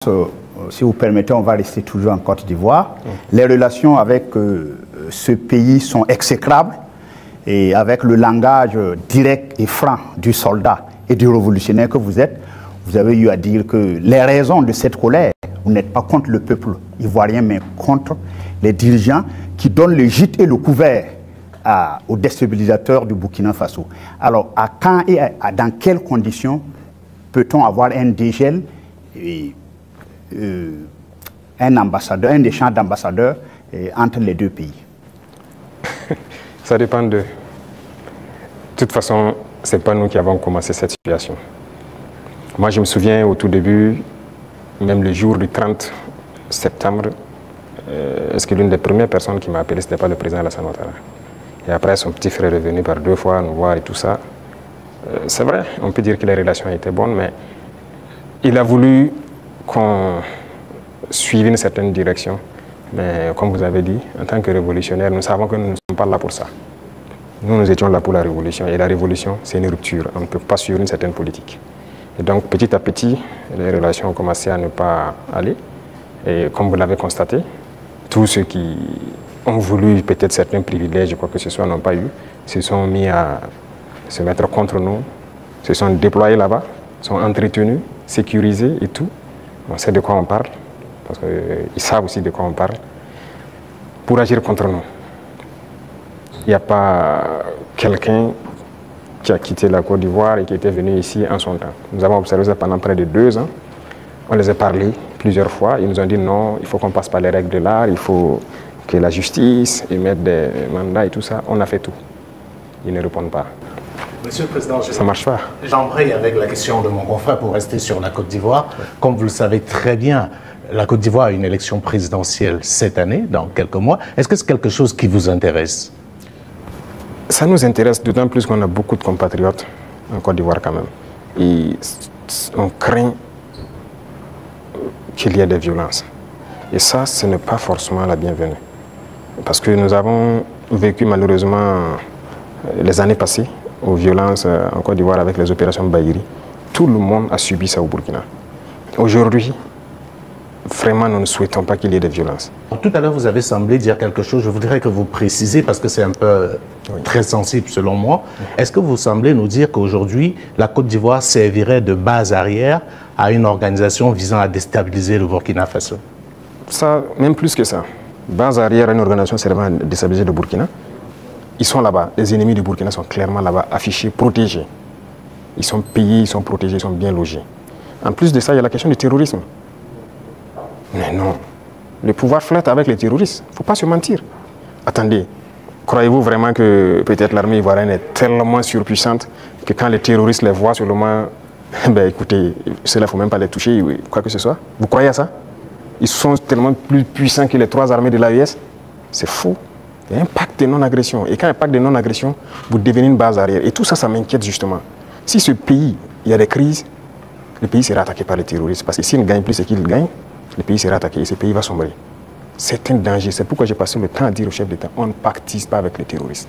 Si vous permettez, on va rester toujours en Côte d'Ivoire. Les relations avec ce pays sont exécrables et avec le langage direct et franc du soldat et du révolutionnaire que vous êtes, vous avez eu à dire que les raisons de cette colère, vous n'êtes pas contre le peuple ivoirien, mais contre les dirigeants qui donnent le gîte et le couvert aux déstabilisateurs du Burkina Faso. Alors, à quand et dans quelles conditions peut-on avoir un dégel et un ambassadeur, un échange d'ambassadeurs entre les deux pays? Ça dépend de... De toute façon, ce n'est pas nous qui avons commencé cette situation. Moi, je me souviens au tout début, même le jour du 30 septembre, est-ce que l'une des premières personnes qui m'a appelé, ce n'était pas le président Alassane Ouattara. Et après, son petit frère est venu par 2 fois nous voir et tout ça. C'est vrai, on peut dire que les relations étaient bonnes, mais il a voulu qu'on suive une certaine direction. Mais comme vous avez dit, en tant que révolutionnaire, nous savons que nous ne sommes pas là pour ça. Nous étions là pour la révolution. Et la révolution, c'est une rupture. On ne peut pas suivre une certaine politique. Et donc, petit à petit, les relations ont commencé à ne pas aller. Et comme vous l'avez constaté, tous ceux qui ont voulu peut-être certains privilèges, quoi que ce soit, n'ont pas eu, se sont mis à se mettre contre nous, se sont déployés là-bas, sont entretenus, sécurisés et tout. On sait de quoi on parle, parce qu'ils savent aussi de quoi on parle, pour agir contre nous. Il n'y a pas quelqu'un qui a quitté la Côte d'Ivoire et qui était venu ici en son temps. Nous avons observé ça pendant près de 2 ans. On les a parlé plusieurs fois. Ils nous ont dit non, il faut qu'on passe par les règles de l'art, il faut que la justice émette des mandats et tout ça. On a fait tout. Ils ne répondent pas. Monsieur le Président, ça marche pas. J'embraye avec la question de mon confrère pour rester sur la Côte d'Ivoire. Comme vous le savez très bien, la Côte d'Ivoire a une élection présidentielle cette année, dans quelques mois. Est-ce que c'est quelque chose qui vous intéresse? Ça nous intéresse d'autant plus qu'on a beaucoup de compatriotes en Côte d'Ivoire quand même. Et on craint qu'il y ait des violences. Et ça, ce n'est pas forcément la bienvenue. Parce que nous avons vécu malheureusement les années passées aux violences en Côte d'Ivoire avec les opérations Bahiri. Tout le monde a subi ça au Burkina. Aujourd'hui, vraiment, nous ne souhaitons pas qu'il y ait des violences. Tout à l'heure, vous avez semblé dire quelque chose. Je voudrais que vous précisez, parce que c'est un peu très sensible selon moi. Est-ce que vous semblez nous dire qu'aujourd'hui, la Côte d'Ivoire servirait de base arrière à une organisation visant à déstabiliser le Burkina Faso? Ça, même plus que ça. Base arrière à une organisation servant à déstabiliser le Burkina. Ils sont là-bas. Les ennemis du Burkina sont clairement là-bas, affichés, protégés. Ils sont payés, ils sont protégés, ils sont bien logés. En plus de ça, il y a la question du terrorisme. Mais non, le pouvoir flotte avec les terroristes. Il ne faut pas se mentir. Attendez, croyez-vous vraiment que peut-être l'armée ivoirienne est tellement surpuissante que quand les terroristes les voient seulement, ben écoutez, cela, il ne faut même pas les toucher, quoi que ce soit? Vous croyez à ça? Ils sont tellement plus puissants que les 3 armées de l'AES? C'est faux. Il y a un pacte de non-agression. Et quand il y a un pacte de non-agression, vous devenez une base arrière. Et tout ça, ça m'inquiète justement. Si ce pays, il y a des crises, le pays sera attaqué par les terroristes. Parce que s'il ne gagne plus ce qu'il gagne, le pays sera attaqué et ce pays va sombrer. C'est un danger. C'est pourquoi j'ai passé le temps à dire au chef d'État, on ne pactise pas avec les terroristes.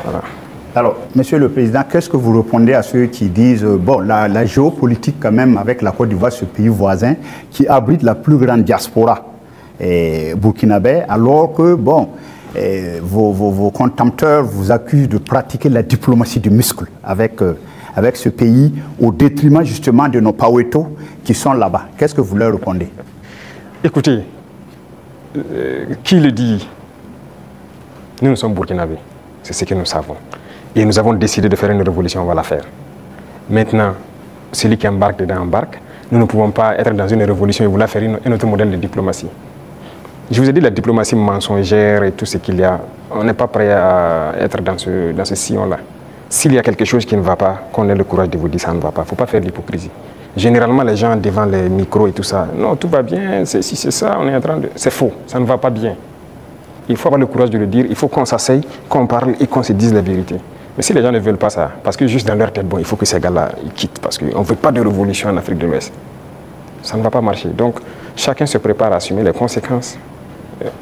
Voilà. Alors, Monsieur le Président, qu'est-ce que vous répondez à ceux qui disent, bon, la géopolitique quand même avec la Côte d'Ivoire, ce pays voisin, qui abrite la plus grande diaspora burkinabé, alors que, bon, vos contempteurs vous accusent de pratiquer la diplomatie du muscle avec ce pays, au détriment justement de nos Paweto qui sont là-bas. Qu'est-ce que vous leur répondez? Écoutez, qui le dit? Nous sommes burkinabés, c'est ce que nous savons. Et nous avons décidé de faire une révolution, on va la faire. Maintenant, celui qui embarque dedans embarque. Nous ne pouvons pas être dans une révolution et vouloir faire un autre modèle de diplomatie. Je vous ai dit la diplomatie mensongère et tout ce qu'il y a. On n'est pas prêt à être dans ce sillon-là. S'il y a quelque chose qui ne va pas, qu'on ait le courage de vous dire ça ne va pas. Il ne faut pas faire de l'hypocrisie. Généralement, les gens devant les micros et tout ça, non, tout va bien, si c'est ça, on est en train de... C'est faux, ça ne va pas bien. Il faut avoir le courage de le dire, il faut qu'on s'asseye, qu'on parle et qu'on se dise la vérité. Mais si les gens ne veulent pas ça, parce que juste dans leur tête, bon, il faut que ces gars-là quittent, parce qu'on ne veut pas de révolution en Afrique de l'Ouest. Ça ne va pas marcher. Donc, chacun se prépare à assumer les conséquences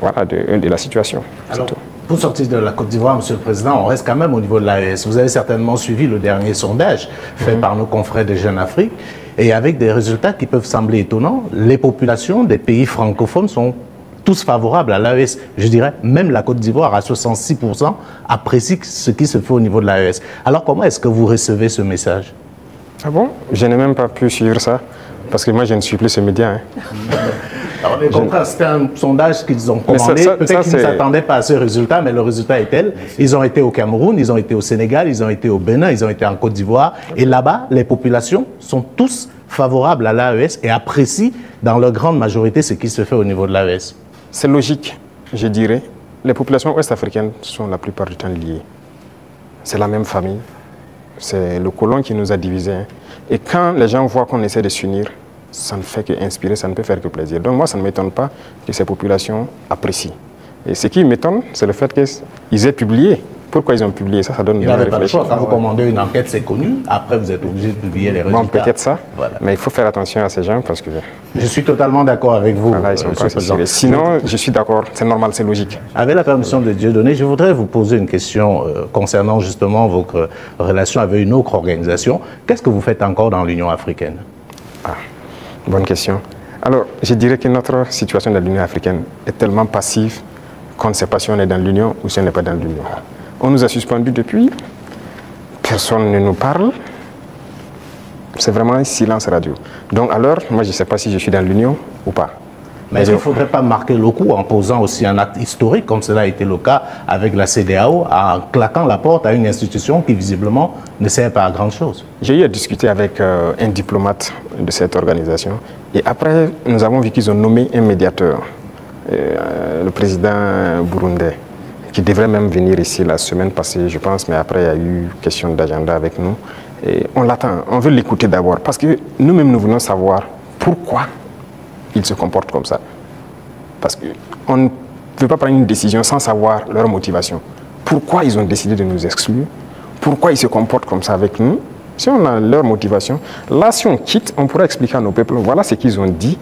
voilà, de la situation. Alors, pour sortir de la Côte d'Ivoire, Monsieur le Président, on reste quand même au niveau de l'AES. Vous avez certainement suivi le dernier sondage fait par nos confrères de Jeune Afrique. et avec des résultats qui peuvent sembler étonnants. Les populations des pays francophones sont tous favorables à l'AES. Je dirais, même la Côte d'Ivoire, à 66%, apprécie ce qui se fait au niveau de l'AES. Alors, comment est-ce que vous recevez ce message? Ah bon? Je n'ai même pas pu suivre ça, parce que moi, je ne suis plus ce média. Hein. Alors, c'était un sondage qu'ils ont commandé. Peut-être qu'ils ne s'attendaient pas à ce résultat, mais le résultat est tel. Ils ont été au Cameroun, ils ont été au Sénégal, ils ont été au Bénin, ils ont été en Côte d'Ivoire. Et là-bas, les populations sont tous favorables à l'AES et apprécient dans leur grande majorité ce qui se fait au niveau de l'AES. C'est logique, je dirais. Les populations ouest-africaines sont la plupart du temps liées. C'est la même famille. C'est le colon qui nous a divisés. Et quand les gens voient qu'on essaie de s'unir, ça ne fait qu'inspirer, ça ne peut faire que plaisir. Donc moi, ça ne m'étonne pas que ces populations apprécient. Et ce qui m'étonne, c'est le fait qu'ils aient publié. Pourquoi ils ont publié ça? Ça donne une réflexion. Quand vous commandez une enquête, c'est connu. Après, vous êtes obligé de publier les résultats. Bon, peut-être ça. Voilà. Mais il faut faire attention à ces gens parce que... Je suis totalement d'accord avec vous. Voilà, ils sont pas assurés. Sinon, je suis d'accord. C'est normal, c'est logique. Avec la permission de Dieudonné, je voudrais vous poser une question concernant justement votre relation avec une autre organisation. Qu'est-ce que vous faites encore dans l'Union africaine? Ah, bonne question. Alors, je dirais que notre situation dans l'Union africaine est tellement passive qu'on ne sait pas si on est dans l'Union ou si on n'est pas dans l'Union. On nous a suspendus depuis, personne ne nous parle, c'est vraiment un silence radio. Donc alors, moi je ne sais pas si je suis dans l'Union ou pas. Mais est-ce qu'il ne faudrait pas marquer le coup en posant aussi un acte historique, comme cela a été le cas avec la CEDEAO, en claquant la porte à une institution qui visiblement ne sert pas à grand chose? J'ai eu à discuter avec un diplomate de cette organisation et après nous avons vu qu'ils ont nommé un médiateur, le président burundais, qui devrait même venir ici la semaine passée, je pense, mais après il y a eu question d'agenda avec nous. Et on l'attend, on veut l'écouter d'abord, parce que nous-mêmes nous voulons savoir pourquoi ils se comportent comme ça. Parce qu'on ne peut pas prendre une décision sans savoir leur motivation. Pourquoi ils ont décidé de nous exclure? Pourquoi ils se comportent comme ça avec nous? Si on a leur motivation, là si on quitte, on pourra expliquer à nos peuples, voilà ce qu'ils ont dit,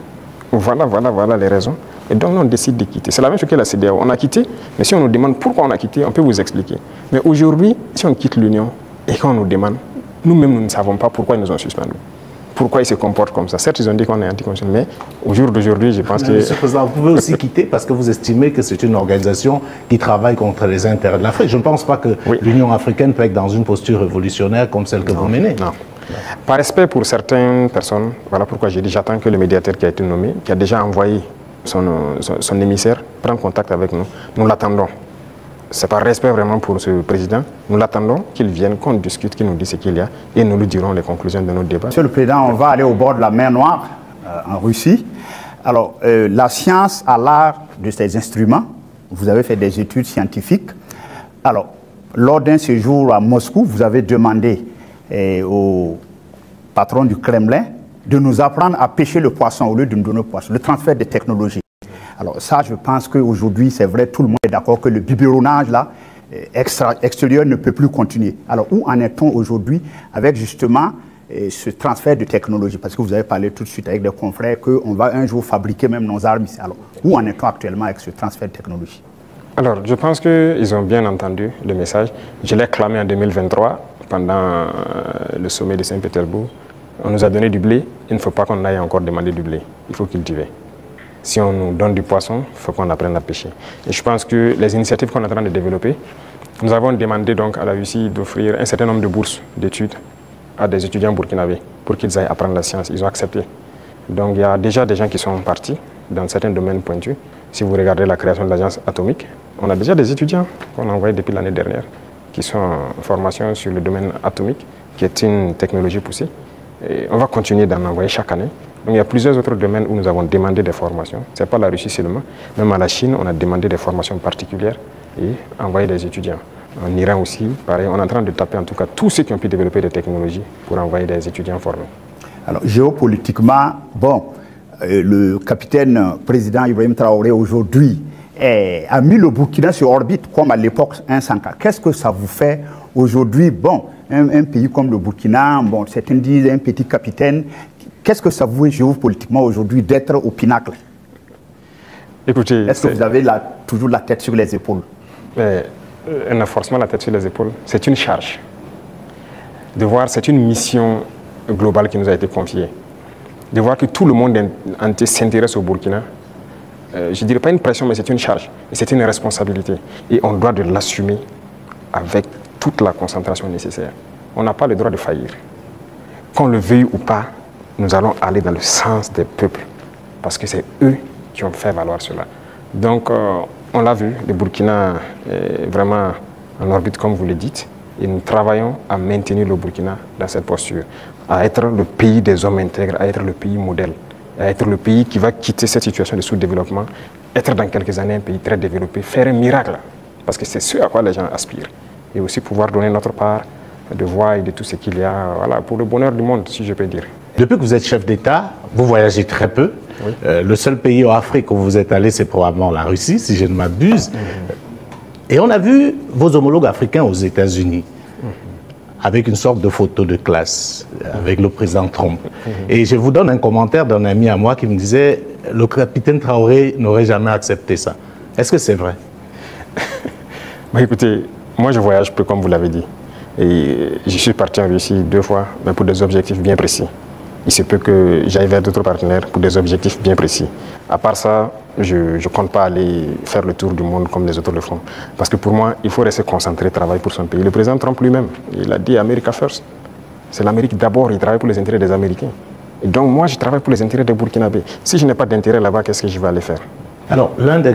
voilà les raisons. Et donc, on décide de quitter. C'est la même chose que la CEDEAO. On a quitté, mais si on nous demande pourquoi on a quitté, on peut vous expliquer. Mais aujourd'hui, si on quitte l'Union et qu'on nous demande, nous-mêmes, nous ne savons pas pourquoi ils nous ont suspendus. Pourquoi ils se comportent comme ça. Certes, ils ont dit qu'on est anticonstitutionnel, mais au jour d'aujourd'hui, je pense que... Monsieur le Président, vous pouvez aussi quitter parce que vous estimez que c'est une organisation qui travaille contre les intérêts de l'Afrique. Je ne pense pas que l'Union africaine peut être dans une posture révolutionnaire comme celle que vous menez. Non. Par respect pour certaines personnes, voilà pourquoi j'ai dit j'attends que le médiateur qui a été nommé, qui a déjà envoyé son émissaire, prenne contact avec nous. Nous l'attendons. C'est par respect vraiment pour ce président. Nous l'attendons qu'il vienne, qu'on discute, qu'il nous dise ce qu'il y a et nous lui dirons les conclusions de nos débats. Monsieur le Président, on va aller au bord de la mer Noire, en Russie. Alors, la science a l'art de ces instruments. Vous avez fait des études scientifiques. Alors, lors d'un séjour à Moscou, vous avez demandé au patron du Kremlin de nous apprendre à pêcher le poisson au lieu de nous donner le poisson, le transfert de technologies. Alors ça, je pense qu'aujourd'hui, c'est vrai, tout le monde est d'accord que le biberonnage là, extérieur ne peut plus continuer. Alors où en est-on aujourd'hui avec justement ce transfert de technologie? Parce que vous avez parlé tout de suite avec des confrères qu'on va un jour fabriquer même nos armes ici. Alors où en est-on actuellement avec ce transfert de technologie? Alors je pense qu'ils ont bien entendu le message. Je l'ai clamé en 2023 pendant le sommet de Saint-Pétersbourg. On nous a donné du blé, il ne faut pas qu'on aille encore demander du blé, il faut cultiver. Si on nous donne du poisson, il faut qu'on apprenne à pêcher. Et je pense que les initiatives qu'on est en train de développer, nous avons demandé donc à la Russie d'offrir un certain nombre de bourses d'études à des étudiants burkinabés pour qu'ils aillent apprendre la science. Ils ont accepté. Donc il y a déjà des gens qui sont partis dans certains domaines pointus. Si vous regardez la création de l'agence atomique, on a déjà des étudiants qu'on a envoyés depuis l'année dernière qui sont en formation sur le domaine atomique, qui est une technologie poussée. Et on va continuer d'en envoyer chaque année. Donc il y a plusieurs autres domaines où nous avons demandé des formations. Ce n'est pas la Russie seulement. Même à la Chine, on a demandé des formations particulières et envoyé des étudiants. En Iran aussi, pareil, on est en train de taper en tout cas tous ceux qui ont pu développer des technologies pour envoyer des étudiants formés. Alors géopolitiquement, bon, le capitaine président Ibrahim Traoré aujourd'hui a mis le Burkina sur orbite comme à l'époque un Sanka. Qu'est-ce que ça vous fait aujourd'hui? Bon, un pays comme le Burkina, bon, certains disent un petit capitaine. Qu'est-ce que ça vous fait géopolitiquement aujourd'hui d'être au pinacle? Écoutez, est-ce que vous avez toujours la tête sur les épaules? On a forcément la tête sur les épaules. C'est une charge. De voir, c'est une mission globale qui nous a été confiée. de voir que tout le monde entier s'intéresse au Burkina, je ne dirais pas une pression, mais c'est une charge, et c'est une responsabilité. Et on doit de l'assumer avec toute la concentration nécessaire. On n'a pas le droit de faillir. Qu'on le veuille ou pas, nous allons aller dans le sens des peuples, parce que c'est eux qui ont fait valoir cela. Donc, on l'a vu, le Burkina est vraiment en orbite, comme vous le dites, et nous travaillons à maintenir le Burkina dans cette posture, à être le pays des hommes intègres, à être le pays modèle, à être le pays qui va quitter cette situation de sous-développement, être dans quelques années un pays très développé, faire un miracle, parce que c'est ce à quoi les gens aspirent, et aussi pouvoir donner notre part de voix et de tout ce qu'il y a, voilà, pour le bonheur du monde, si je peux dire. Depuis que vous êtes chef d'État, vous voyagez très peu. Oui. Le seul pays en Afrique où vous êtes allé, c'est probablement la Russie, si je ne m'abuse. Et on a vu vos homologues africains aux États-Unis, avec une sorte de photo de classe, avec le président Trump. Et je vous donne un commentaire d'un ami à moi qui me disait « Le capitaine Traoré n'aurait jamais accepté ça ». Est-ce que c'est vrai? Écoutez, moi je voyage peu, comme vous l'avez dit. Et je suis parti en Russie 2 fois, mais pour des objectifs bien précis. Il se peut que j'aille vers d'autres partenaires pour des objectifs bien précis. À part ça, je ne compte pas aller faire le tour du monde comme les autres le font. Parce que pour moi, il faut rester concentré, travailler pour son pays. Le président Trump lui-même, il a dit America First. C'est l'Amérique d'abord, il travaille pour les intérêts des Américains. Et donc moi, je travaille pour les intérêts des Burkinabés. Si je n'ai pas d'intérêt là-bas, qu'est-ce que je vais aller faire? Alors, l'un des